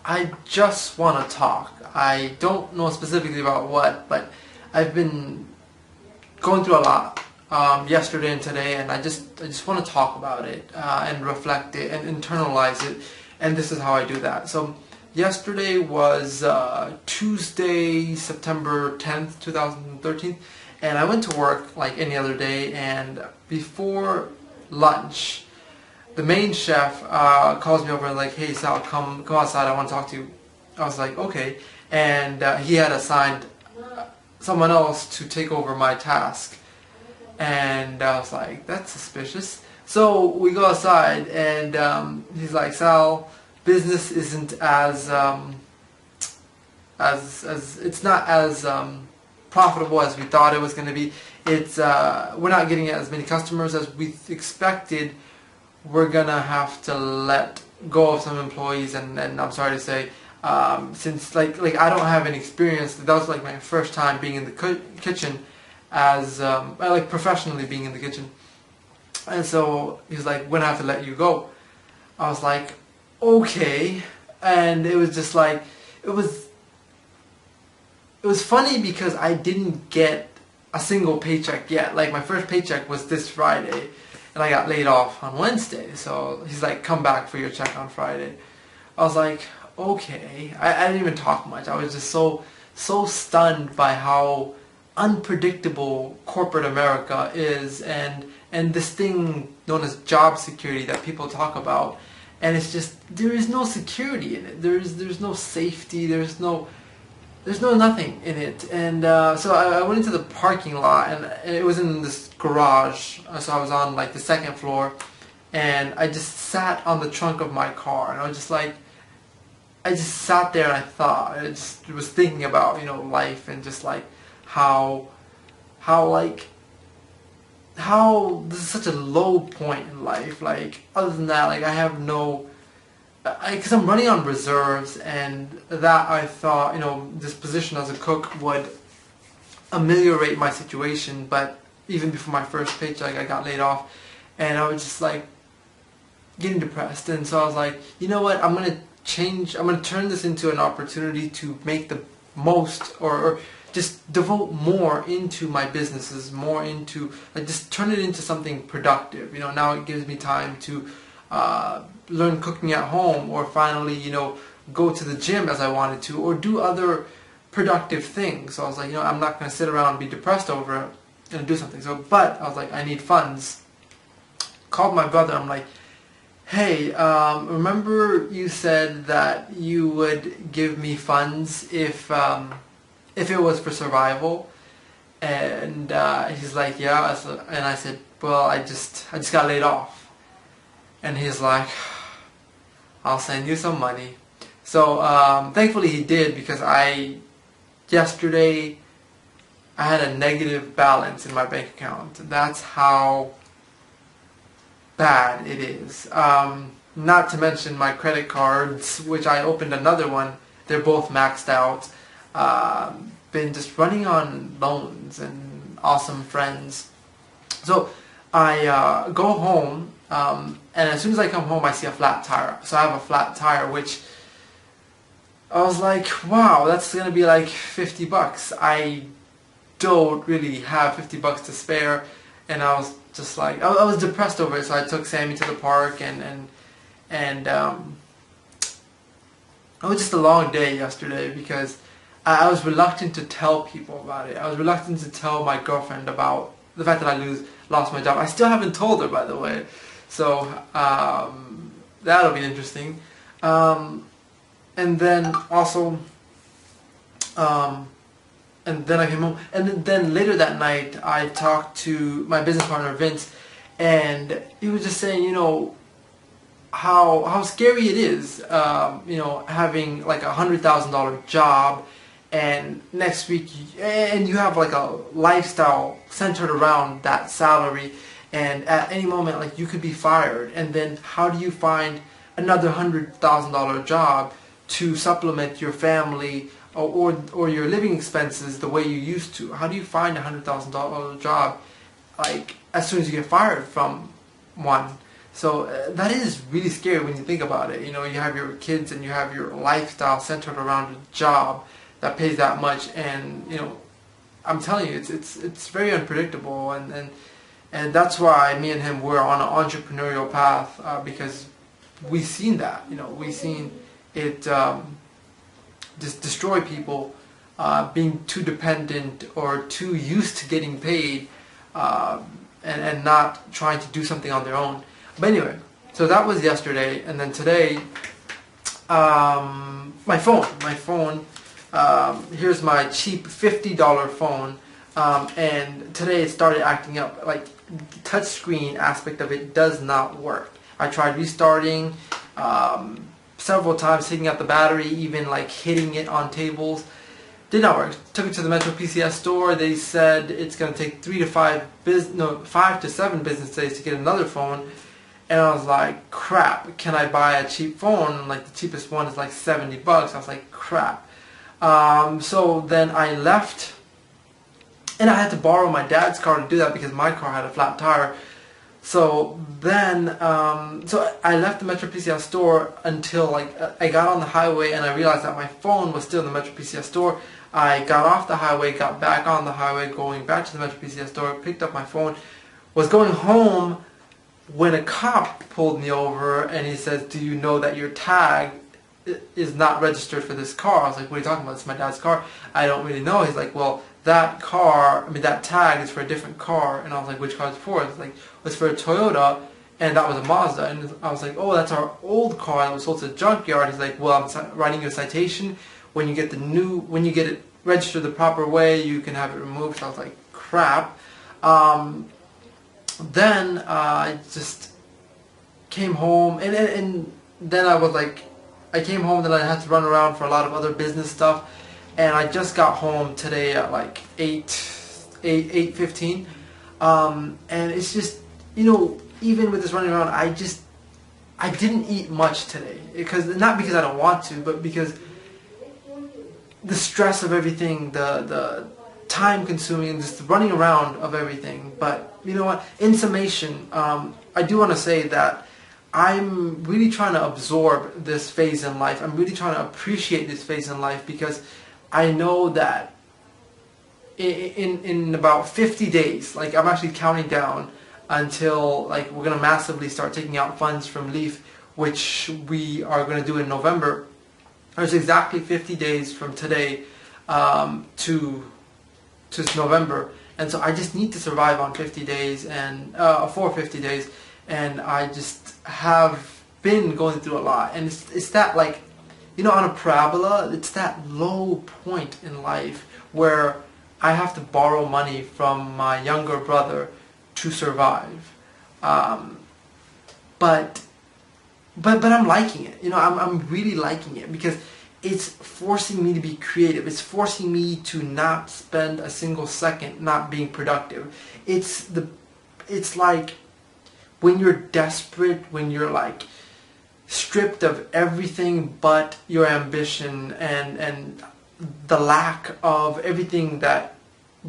I just want to talk. I don't know specifically about what, but I've been going through a lot yesterday and today, and I just want to talk about it and reflect it and internalize it. And this is how I do that. So yesterday was Tuesday, September 10th, 2013, and I went to work like any other day. And before lunch, the main chef calls me over and like, "Hey Sal, come outside. I want to talk to you." I was like, "Okay," and he had assigned someone else to take over my task, and I was like, "That's suspicious." So we go outside, and he's like, "Sal, business isn't as it's not as profitable as we thought it was going to be. It's we're not getting as many customers as we expected. We're gonna have to let go of some employees, and I'm sorry to say, since like I don't have any experience, that was like my first time being in the kitchen, as like professionally being in the kitchen." And so he's like, "We're gonna have to let you go." I was like, "Okay," and it was just like it was funny because I didn't get a single paycheck yet. Like my first paycheck was this Friday, and I got laid off on Wednesday. So he's like, "Come back for your check on Friday." I was like, "Okay." I didn't even talk much. I was just so stunned by how unpredictable corporate America is, and this thing known as job security that people talk about. And it's just, there is no security in it. There's no safety. There's no nothing in it. And so I went into the parking lot, and it was in this garage. So I was on like the second floor, and I just sat on the trunk of my car, and I was just like, I just sat there and I thought, I just was thinking about, life, and just like how this is such a low point in life. Like other than that, like I have no, because I'm running on reserves, and that I thought, this position as a cook would ameliorate my situation. But even before my first paycheck, I got laid off, and I was just like getting depressed. And so I was like, you know what, I'm going to turn this into an opportunity to make the most, or just devote more into my businesses, more into, like, just turn it into something productive. Now it gives me time to learn cooking at home, or finally, go to the gym as I wanted to, or do other productive things. So I was like, I'm not going to sit around and be depressed over it, and do something. But I was like, I need funds. Called my brother. I'm like, "Hey, remember you said that you would give me funds if it was for survival?" And he's like, "Yeah." And I said, "Well, I just got laid off." And he's like, "I'll send you some money." So thankfully he did, because yesterday I had a negative balance in my bank account. That's how bad it is. Not to mention my credit cards, which I opened another one. They're both maxed out. Been just running on loans and awesome friends. So I go home, and as soon as I come home, I see a flat tire. So I have a flat tire, which I was like, wow, that's gonna be like $50. I don't really have $50 to spare, and I was just like, I was depressed over it. So I took Sammy to the park, and it was just a long day yesterday, because I was reluctant to tell people about it. I was reluctant to tell my girlfriend about the fact that I lost my job. I still haven't told her, by the way. So that'll be interesting. And then also, and then I came home. And then later that night, I talked to my business partner, Vince, and he was just saying, how scary it is, having like $100,000 job, and next week, and you have like a lifestyle centered around that salary, and at any moment, like, you could be fired. And then how do you find another $100,000 job to supplement your family, or your living expenses the way you used to? How do you find a $100,000 job, like, as soon as you get fired from one? So that is really scary when you think about it. You know, you have your kids and you have your lifestyle centered around a job that pays that much, and you know, I'm telling you, it's very unpredictable, and that's why me and him were on an entrepreneurial path, because we've seen that. You know, we've seen it just destroy people, being too dependent or too used to getting paid, and not trying to do something on their own. But anyway, so that was yesterday, and then today, my phone. Here's my cheap $50 phone, and today it started acting up. Like, the touchscreen aspect of it does not work. I tried restarting several times, taking out the battery, even like hitting it on tables. Did not work. Took it to the Metro PCS store. They said it's going to take 5 to 7 business days to get another phone. And I was like, crap, can I buy a cheap phone? Like, the cheapest one is like $70. I was like, crap. So then I left, and I had to borrow my dad's car to do that because my car had a flat tire. So then, so I left the Metro PCS store until like I got on the highway, and I realized that my phone was still in the Metro PCS store. I got off the highway, got back on the highway, going back to the Metro PCS store, picked up my phone, was going home when a cop pulled me over, and he says, "Do you know that your tag is not registered for this car?" I was like, "What are you talking about? It's my dad's car." "I don't really know." He's like, "Well, that tag is for a different car." And I was like, "Which car is it for?" It's like, "It's for a Toyota," and that was a Mazda. And I was like, "Oh, that's our old car that was sold to the junkyard." He's like, "Well, I'm writing you a citation. When you get it registered the proper way, you can have it removed." So I was like, crap. Then I just came home, and then I came home, then I had to run around for a lot of other business stuff, and I just got home today at like 8:15, and it's just, you know, even with this running around, I didn't eat much today, not because I don't want to, but because the stress of everything, the time consuming, and just the running around of everything. But you know what, in summation, I do want to say that I'm really trying to absorb this phase in life. I'm really trying to appreciate this phase in life, because I know that in about 50 days, like, I'm actually counting down until like we're going to massively start taking out funds from Leaf, which we are going to do in November. There's exactly 50 days from today to November, and so I just need to survive on 50 days and for 50 days, and I just have been going through a lot, and it's that, like, you know, on a parabola, it's that low point in life where I have to borrow money from my younger brother to survive, but I'm liking it. You know, I'm really liking it, because it's forcing me to be creative. It's forcing me to not spend a single second not being productive. It's like when you're desperate, when you're like stripped of everything but your ambition and the lack of everything that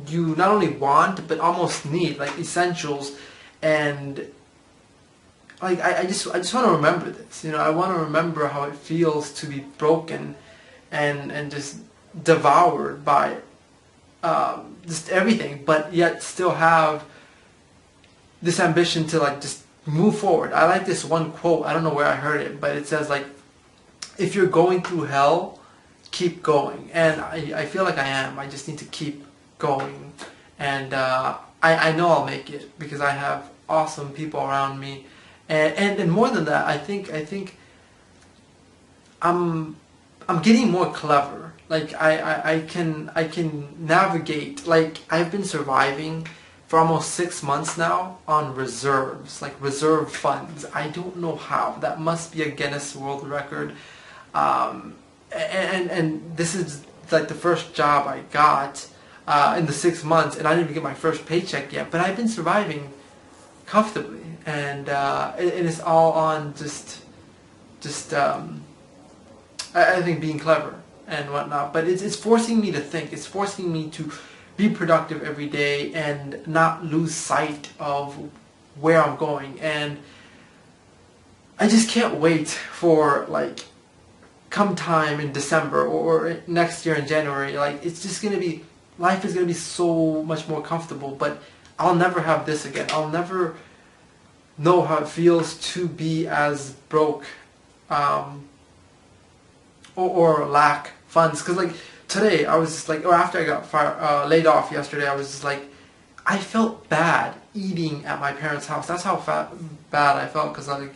you not only want but almost need, like essentials. And like I just want to remember this. You know, I want to remember how it feels to be broken and just devoured by just everything, but yet still have this ambition to like just move forward. I like this one quote. I don't know where I heard it, but it says like, if you're going through hell, keep going. And I feel like I am. I just need to keep going, and I know I'll make it, because I have awesome people around me. And more than that, I think I'm getting more clever. Like I can navigate. Like, I've been surviving for almost 6 months now on reserves, like reserve funds. I don't know how. That must be a Guinness World Record. And this is like the first job I got in the 6 months, and I didn't even get my first paycheck yet. But I've been surviving comfortably, and it's all on just I think being clever and whatnot. But it's forcing me to think. It's forcing me to be productive every day and not lose sight of where I'm going. And I just can't wait for, like, come time in December or next year in January. Like, it's just gonna be, life is gonna be so much more comfortable, but I'll never have this again. I'll never know how it feels to be as broke, or lack funds. Cause like today I was just like, or after I got laid off yesterday, I was just like, I felt bad eating at my parents' house. That's how bad I felt. Cause like,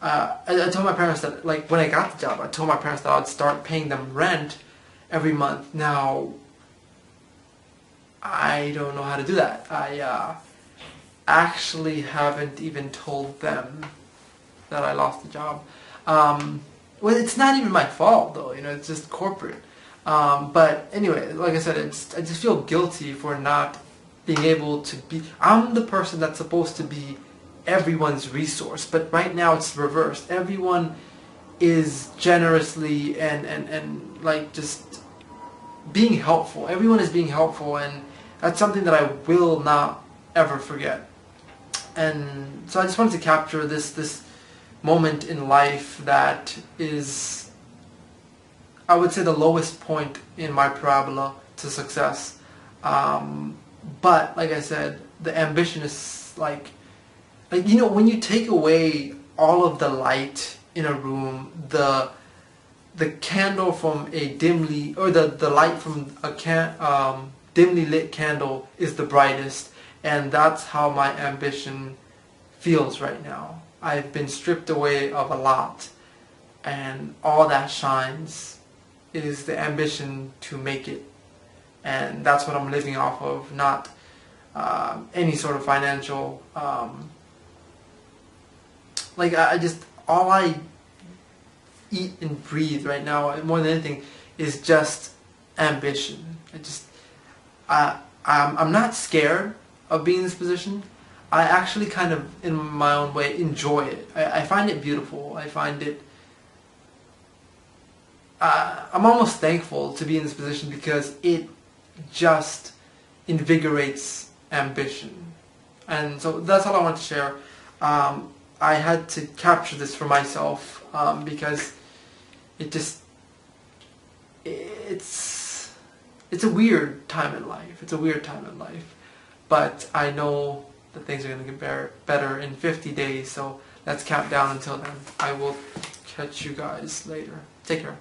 I told my parents that, like, when I got the job, I told my parents that I'd start paying them rent every month. Now, I don't know how to do that. I actually haven't even told them that I lost the job. Well, it's not even my fault though, you know, it's just corporate. But anyway, like I said, I just feel guilty for not being able to be, I'm the person that's supposed to be everyone's resource, but right now it's reversed. Everyone is generously and like just being helpful. Everyone is being helpful, and that's something that I will not ever forget. And so I just wanted to capture this moment in life that is, I would say, the lowest point in my parabola to success. But like I said, the ambition is like, you know, when you take away all of the light in a room, the candle from a dimly, or the light from a dimly lit candle is the brightest, and that's how my ambition feels right now. I've been stripped away of a lot, and all that shines is the ambition to make it, and that's what I'm living off of, not any sort of financial, like I just, all I eat and breathe right now, more than anything, is just ambition. I'm not scared of being in this position. I actually kind of, in my own way, enjoy it. I find it beautiful. I find it, I'm almost thankful to be in this position because it just invigorates ambition. And so that's all I want to share. I had to capture this for myself because it just, it's a weird time in life. It's a weird time in life. But I know that things are going to get better in 50 days, so let's count down until then. I will catch you guys later. Take care.